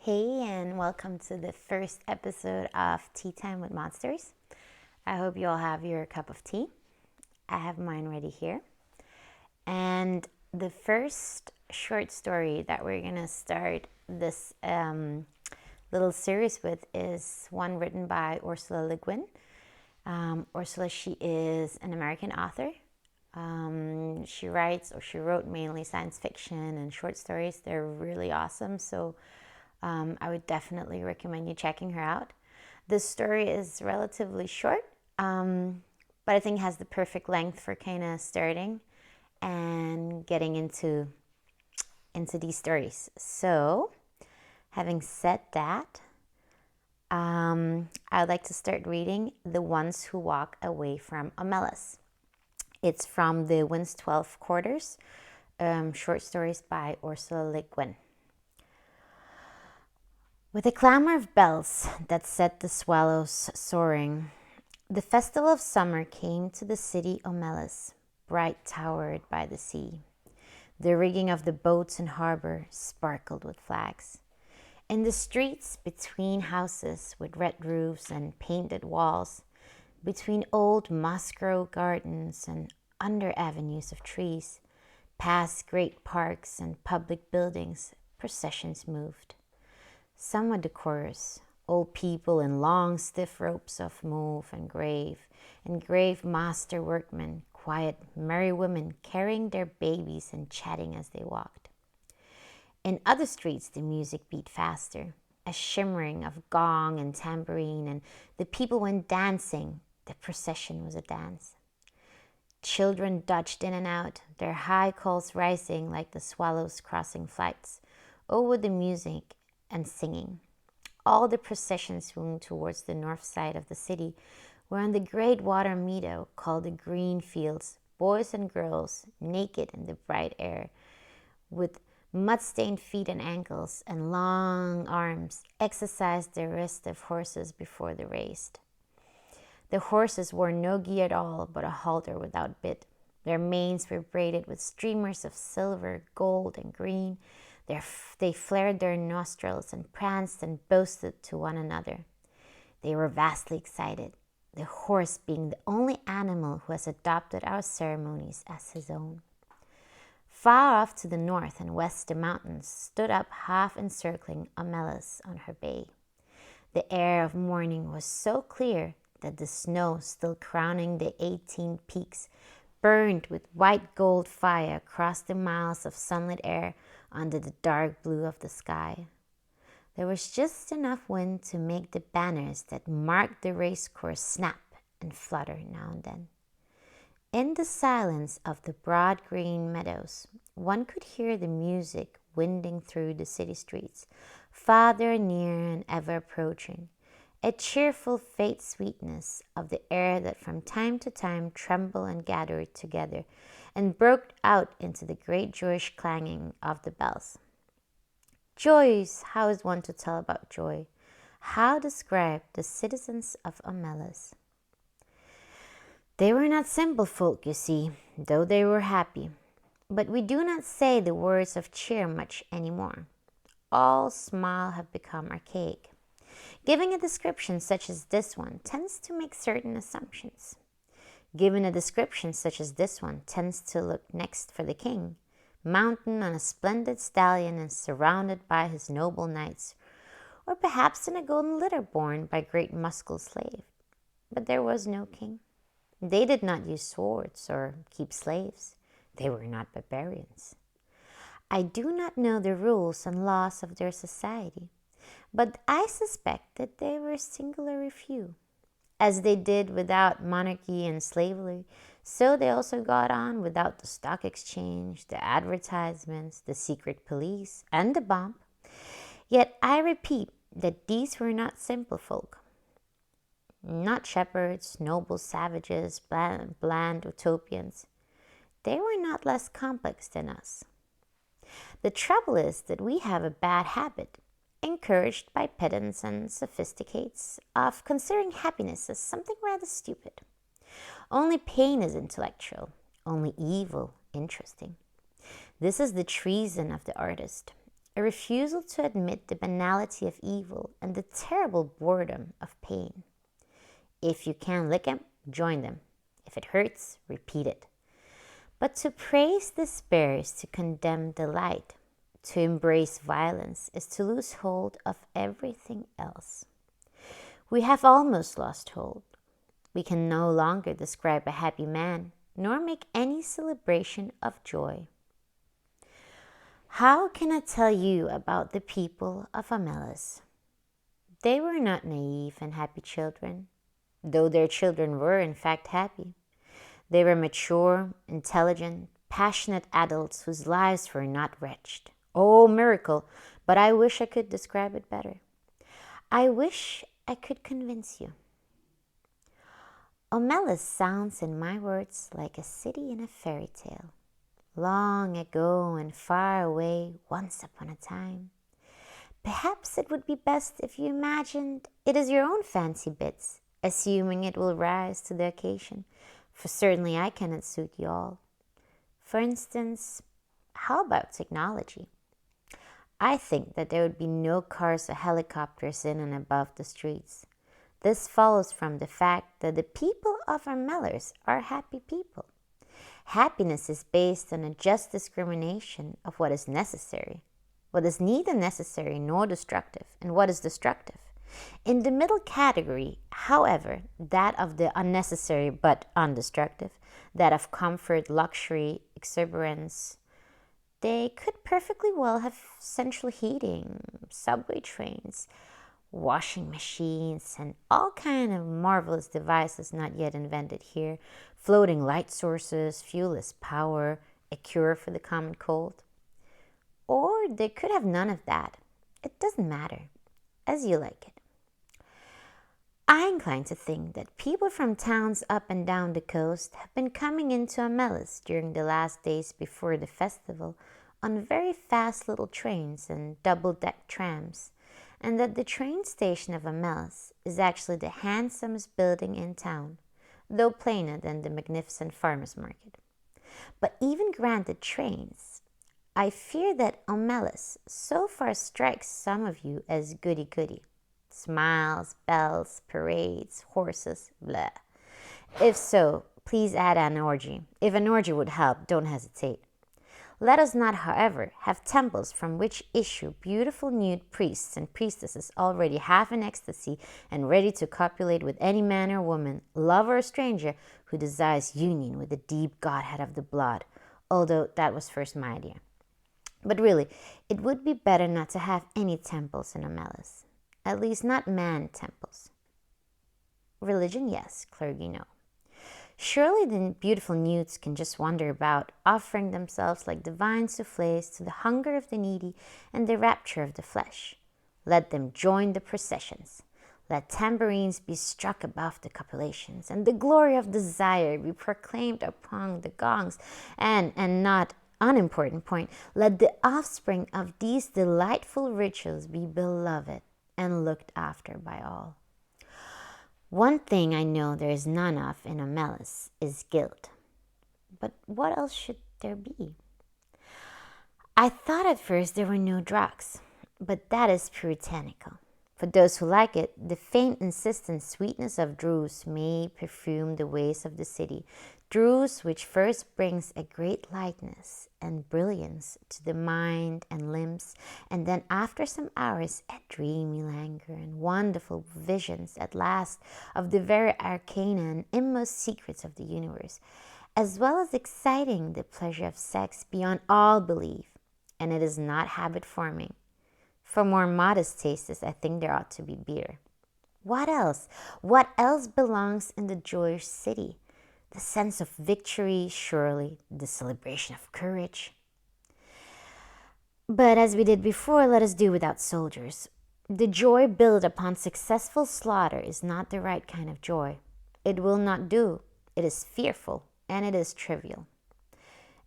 Hey, and welcome to the first episode of Tea Time with Monsters. I hope you all have your cup of tea. I have mine ready here. And the first short story that we're going to start this little series with is one written by Ursula Le Guin. Ursula, she is an American author. She wrote mainly science fiction and short stories. They're really awesome. So I would definitely recommend you checking her out. This story is relatively short, but I think has the perfect length for kind of starting and getting into these stories. So, having said that, I would like to start reading The Ones Who Walk Away from Omelas. It's from the Wind's 12 Quarters, short stories by Ursula Le Guin. With the clamor of bells that set the swallows soaring, the festival of summer came to the city Omelas, bright towered by the sea. The rigging of the boats in harbor sparkled with flags. In the streets, between houses with red roofs and painted walls, between old moss-grown gardens and under avenues of trees, past great parks and public buildings, processions moved. Somewhat decorous, old people in long stiff robes of mauve and grave master workmen, quiet, merry women carrying their babies and chatting as they walked. In other streets the music beat faster, a shimmering of gong and tambourine, and the people went dancing. The procession was a dance. Children dodged in and out, their high calls rising like the swallows crossing flights, over the music and singing. All the processions swung towards the north side of the city, where on the great water meadow called the green fields, boys and girls, naked in the bright air, with mud-stained feet and ankles and long arms, exercised the restive horses before the race. The horses wore no gear at all, but a halter without bit. Their manes were braided with streamers of silver, gold, and green. They flared their nostrils and pranced and boasted to one another. They were vastly excited, the horse being the only animal who has adopted our ceremonies as his own. Far off to the north and west the mountains stood up half encircling Omelas on her bay. The air of morning was so clear that the snow still crowning the 18 peaks burned with white gold fire across the miles of sunlit air under the dark blue of the sky. There was just enough wind to make the banners that marked the race course snap and flutter now and then. In the silence of the broad green meadows, one could hear the music winding through the city streets, farther near and ever approaching, a cheerful faint sweetness of the air that from time to time trembled and gathered together and broke out into the great joyous clanging of the bells. Joys! How is one to tell about joy? How describe the citizens of Omelas? They were not simple folk, you see, though they were happy. But we do not say the words of cheer much any more. All smile have become archaic. Giving a description such as this one tends to make certain assumptions. Given a description such as this one tends to look next for the king, mounted on a splendid stallion and surrounded by his noble knights, or perhaps in a golden litter borne by great muscular slave. But there was no king. They did not use swords or keep slaves. They were not barbarians. I do not know the rules and laws of their society, but I suspect that they were singularly few. As they did without monarchy and slavery, so they also got on without the stock exchange, the advertisements, the secret police, and the bomb. Yet I repeat that these were not simple folk. Not shepherds, noble savages, bland utopians. They were not less complex than us. The trouble is that we have a bad habit, encouraged by pedants and sophisticates, of considering happiness as something rather stupid. Only pain is intellectual, only evil interesting. This is the treason of the artist. a refusal to admit the banality of evil and the terrible boredom of pain. If you can lick them, join them. If it hurts, repeat it. But to praise despair is to condemn delight. To embrace violence is to lose hold of everything else. We have almost lost hold. We can no longer describe a happy man, nor make any celebration of joy. How can I tell you about the people of Omelas? They were not naive and happy children, though their children were in fact happy. They were mature, intelligent, passionate adults whose lives were not wretched. Oh, miracle! But I wish I could describe it better. I wish I could convince you. Omelas sounds in my words like a city in a fairy tale. Long ago and far away, once upon a time. Perhaps it would be best if you imagined it is your own fancy bits, assuming it will rise to the occasion, for certainly I cannot suit you all. For instance, how about technology? I think that there would be no cars or helicopters in and above the streets. This follows from the fact that the people of Omelas are happy people. Happiness is based on a just discrimination of what is necessary, what is neither necessary nor destructive, and what is destructive. In the middle category, however, that of the unnecessary but undestructive, that of comfort, luxury, exuberance, they could perfectly well have central heating, subway trains, washing machines, and all kind of marvelous devices not yet invented here, floating light sources, fuelless power, a cure for the common cold. Or they could have none of that. It doesn't matter, as you like it. I incline to think that people from towns up and down the coast have been coming into Omelas during the last days before the festival on very fast little trains and double-deck trams, and that the train station of Omelas is actually the handsomest building in town, though plainer than the magnificent farmers' market. But even granted trains, I fear that Omelas so far strikes some of you as goody-goody. Smiles, bells, parades, horses, blah. If so, please add an orgy. If an orgy would help, don't hesitate. Let us not, however, have temples from which issue beautiful nude priests and priestesses already half in ecstasy and ready to copulate with any man or woman, lover or stranger, who desires union with the deep godhead of the blood, although that was first my idea. But really, it would be better not to have any temples in Omelas. At least not man temples. Religion, yes. Clergy, no. Surely the beautiful nudes can just wander about, offering themselves like divine soufflés to the hunger of the needy and the rapture of the flesh. Let them join the processions. Let tambourines be struck above the copulations, and the glory of desire be proclaimed upon the gongs, and not unimportant point, let the offspring of these delightful rituals be beloved and looked after by all. One thing I know there is none of in Omelas is guilt. But what else should there be? I thought at first there were no drugs, but that is puritanical. For those who like it, the faint insistent sweetness of druse may perfume the ways of the city, druse which first brings a great lightness and brilliance to the mind and limbs, and then after some hours a dreamy languor and wonderful visions at last of the very arcana and inmost secrets of the universe, as well as exciting the pleasure of sex beyond all belief, and it is not habit forming. For more modest tastes, I think there ought to be beer. What else? What else belongs in the joyous city? The sense of victory, surely, the celebration of courage. But as we did before, let us do without soldiers. The joy built upon successful slaughter is not the right kind of joy. It will not do. It is fearful, and it is trivial.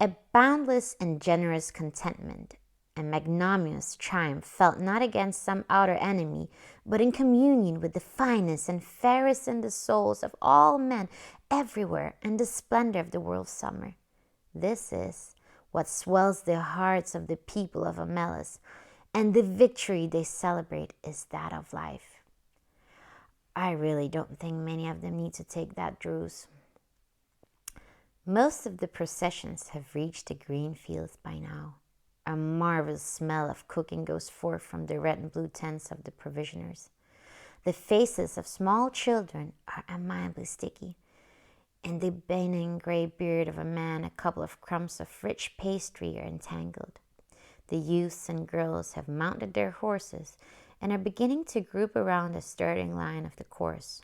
A boundless and generous contentment, a magnanimous triumph felt not against some outer enemy, but in communion with the finest and fairest in the souls of all men everywhere, and the splendor of the world's summer. This is what swells the hearts of the people of Omelas, and the victory they celebrate is that of life. I really don't think many of them need to take that druse. Most of the processions have reached the green fields by now. A marvelous smell of cooking goes forth from the red and blue tents of the provisioners. The faces of small children are amiably sticky. In the beaming grey beard of a man, a couple of crumbs of rich pastry are entangled. The youths and girls have mounted their horses and are beginning to group around the starting line of the course.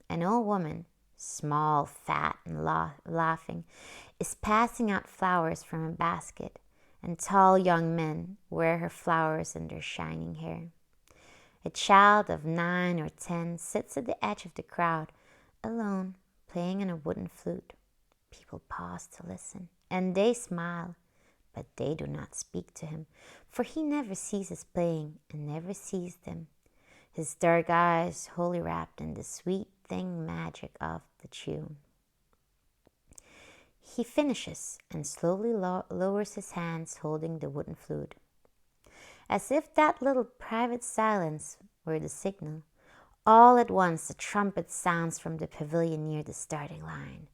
An old woman, small, fat, and laughing, is passing out flowers from a basket, and tall young men wear her flowers in their shining hair. A child of 9 or 10 sits at the edge of the crowd, alone, playing on a wooden flute. People pause to listen, and they smile, but they do not speak to him, for he never ceases playing and never sees them, his dark eyes wholly wrapped in the sweet thing magic of the tune. He finishes and slowly lowers his hands holding the wooden flute. As if that little private silence were the signal, all at once a trumpet sounds from the pavilion near the starting line.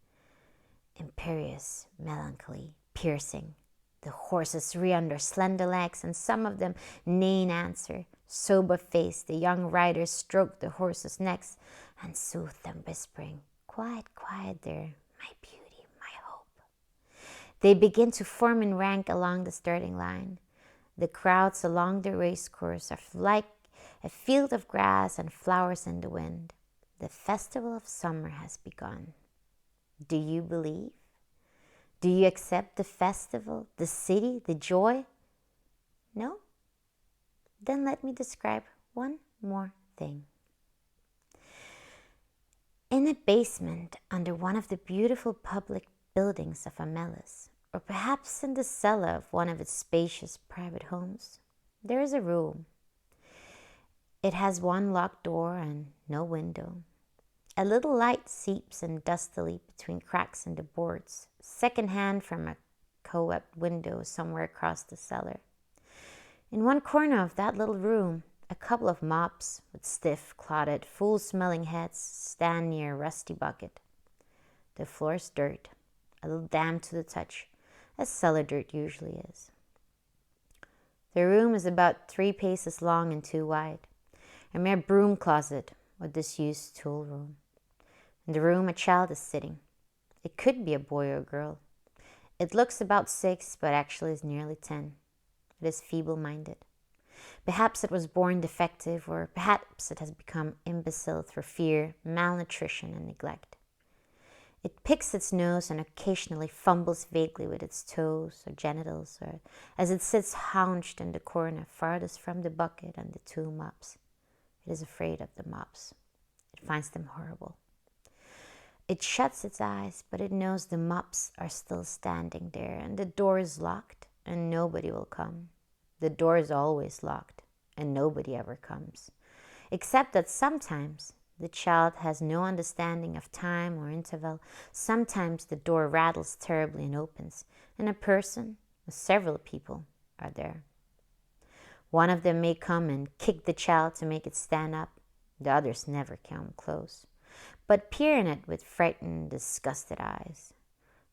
Imperious, melancholy, piercing. The horses rear on their slender legs, and some of them neigh in answer. Sober-faced, the young riders stroke the horses' necks and soothe them, whispering, "Quiet, quiet there, my beauty, my hope." They begin to form in rank along the starting line. The crowds along the racecourse are like a field of grass and flowers in the wind. The festival of summer has begun. Do you believe? Do you accept the festival, the city, the joy? No? Then let me describe one more thing. In a basement under one of the beautiful public buildings of Omelas, or perhaps in the cellar of one of its spacious private homes, there is a room. It has one locked door and no window. A little light seeps in dustily between cracks in the boards, second-hand from a co-op window somewhere across the cellar. In one corner of that little room, a couple of mops with stiff, clotted, foul-smelling heads stand near a rusty bucket. The floor is dirt, a little damp to the touch, as cellar dirt usually is. The room is about 3 paces long and 2 wide, a mere broom closet or disused tool room. In the room a child is sitting. It could be a boy or a girl. It looks about 6, but actually is nearly 10. It is feeble-minded. Perhaps it was born defective, or perhaps it has become imbecile through fear, malnutrition, and neglect. It picks its nose and occasionally fumbles vaguely with its toes or genitals, or as it sits haunched in the corner farthest from the bucket and the 2 mops. It is afraid of the mops. It finds them horrible. It shuts its eyes, but it knows the mops are still standing there, and the door is locked, and nobody will come. The door is always locked, and nobody ever comes, except that sometimes the child has no understanding of time or interval. Sometimes the door rattles terribly and opens, and a person or several people are there. One of them may come and kick the child to make it stand up. The others never come close, but peer in it with frightened, disgusted eyes.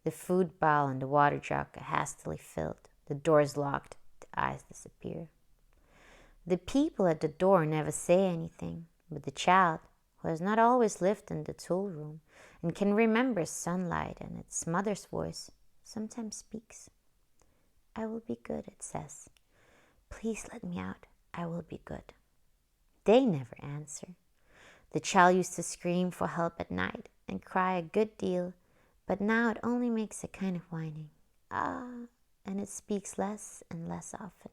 The food bowl and the water jug are hastily filled. The door is locked. The eyes disappear. The people at the door never say anything, but the child, who has not always lived in the tool room and can remember sunlight and its mother's voice, sometimes speaks. "I will be good," it says. "Please let me out. I will be good." They never answer. The child used to scream for help at night and cry a good deal, but now it only makes a kind of whining. "Ah," and it speaks less and less often.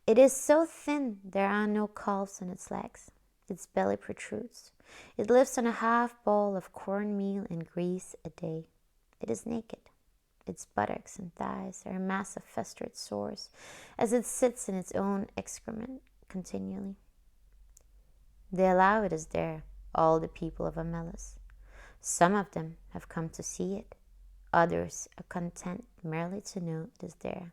It is so thin there are no calves on its legs. Its belly protrudes. It lives on a half bowl of cornmeal and grease a day. It is naked. Its buttocks and thighs are a mass of festered sores as it sits in its own excrement continually. They allow it is there, all the people of Omelas. Some of them have come to see it. Others are content merely to know it is there.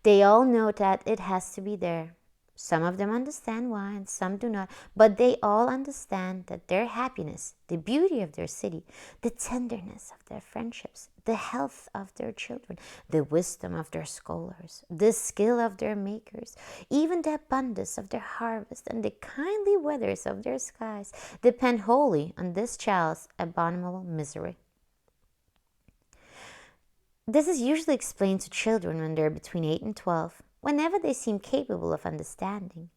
They all know that it has to be there, Some of them understand why and some do not, but they all understand that their happiness, the beauty of their city, the tenderness of their friendships, the health of their children, the wisdom of their scholars, the skill of their makers, even the abundance of their harvest and the kindly weathers of their skies depend wholly on this child's abominable misery. This is usually explained to children when they are between 8 and 12, whenever they seem capable of understanding.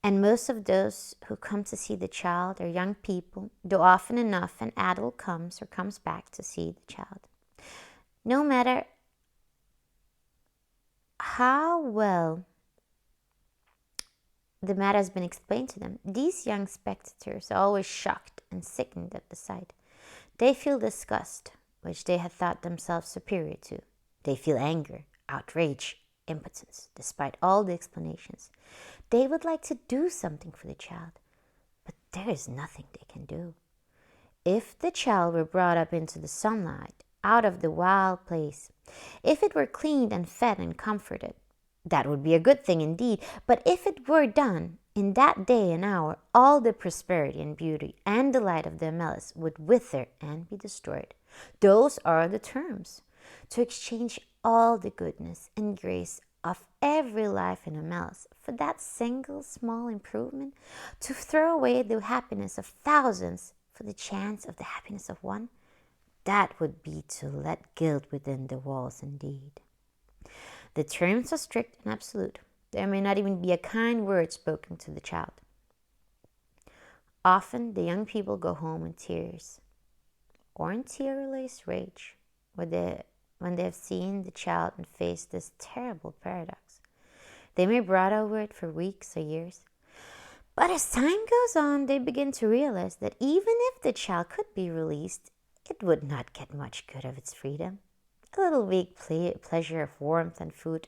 And most of those who come to see the child are young people, though often enough an adult comes or comes back to see the child. No matter how well the matter has been explained to them, these young spectators are always shocked and sickened at the sight. They feel disgust, which they had thought themselves superior to. They feel anger, outrage, impotence, despite all the explanations. They would like to do something for the child, but there is nothing they can do. If the child were brought up into the sunlight, out of the wild place, if it were cleaned and fed and comforted, that would be a good thing indeed. But if it were done in that day and hour, all the prosperity and beauty and delight of the Omelas would wither and be destroyed. Those are the terms. To exchange all the goodness and grace of every life in Omelas for that single small improvement, to throw away the happiness of thousands for the chance of the happiness of one, that would be to let guilt within the walls indeed. The terms are strict and absolute. There may not even be a kind word spoken to the child. Often the young people go home in tears, or in tearless rage, when they have seen the child and faced this terrible paradox. They may brood over it for weeks or years, but as time goes on, they begin to realize that even if the child could be released, it would not get much good of its freedom. A little vague pleasure of warmth and food,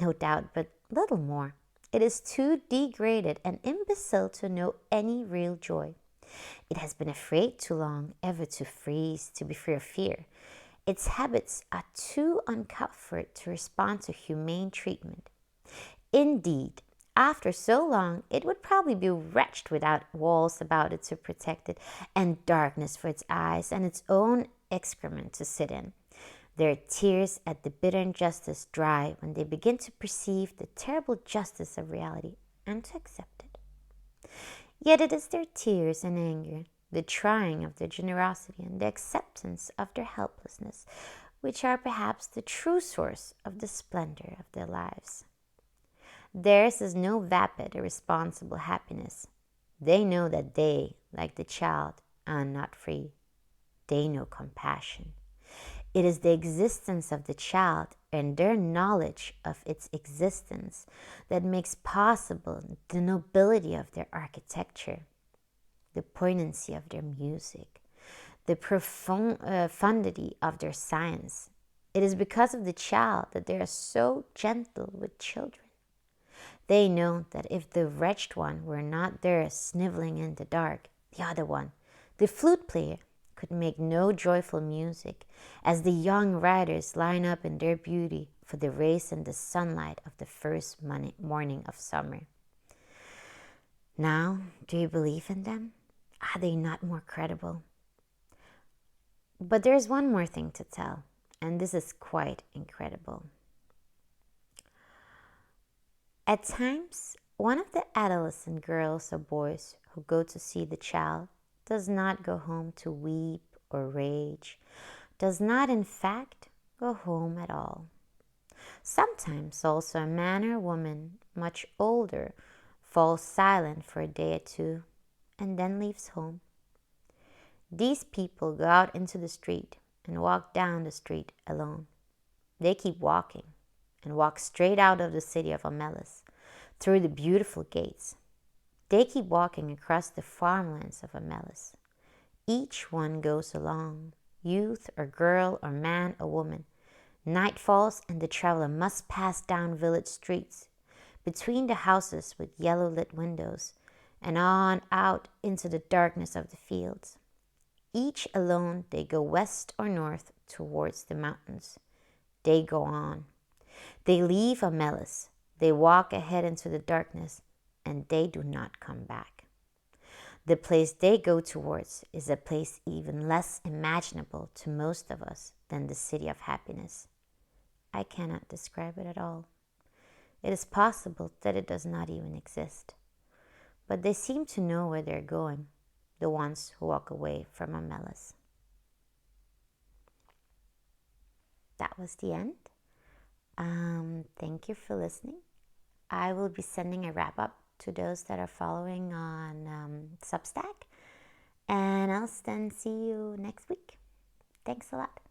no doubt, but little more. It is too degraded and imbecile to know any real joy. It has been afraid too long ever to be free of fear. Its habits are too uncomfort to respond to humane treatment. Indeed, after so long, it would probably be wretched without walls about it to protect it, and darkness for its eyes, and its own excrement to sit in. Their tears at the bitter injustice dry when they begin to perceive the terrible justice of reality and to accept it. Yet it is their tears and anger, the trying of their generosity and the acceptance of their helplessness, which are perhaps the true source of the splendor of their lives. Theirs is no vapid, irresponsible happiness. They know that they, like the child, are not free. They know compassion. It is the existence of the child and their knowledge of its existence that makes possible the nobility of their architecture, the poignancy of their music, the profundity of their science. It is because of the child that they are so gentle with children. They know that if the wretched one were not there sniveling in the dark, the other one, the flute player, could make no joyful music, as the young riders line up in their beauty for the race in the sunlight of the first morning of summer. Now, do you believe in them? Are they not more credible? But there's one more thing to tell, and this is quite incredible. At times, one of the adolescent girls or boys who go to see the child does not go home to weep or rage, does not in fact go home at all. Sometimes also a man or woman much older falls silent for a day or two and then leaves home. These people go out into the street and walk down the street alone. They keep walking and walk straight out of the city of Omelas through the beautiful gates. They keep walking across the farmlands of Omelas. Each one goes along, youth or girl or man or woman. Night falls and the traveler must pass down village streets, between the houses with yellow-lit windows, and on out into the darkness of the fields. Each alone they go west or north towards the mountains. They go on. They leave Omelas. They walk ahead into the darkness, and they do not come back. The place they go towards is a place even less imaginable to most of us than the city of happiness. I cannot describe it at all. It is possible that it does not even exist. But they seem to know where they're going, the ones who walk away from Omelas. That was the end. Thank you for listening. I will be sending a wrap-up to those that are following on Substack. And I'll then see you next week. Thanks a lot.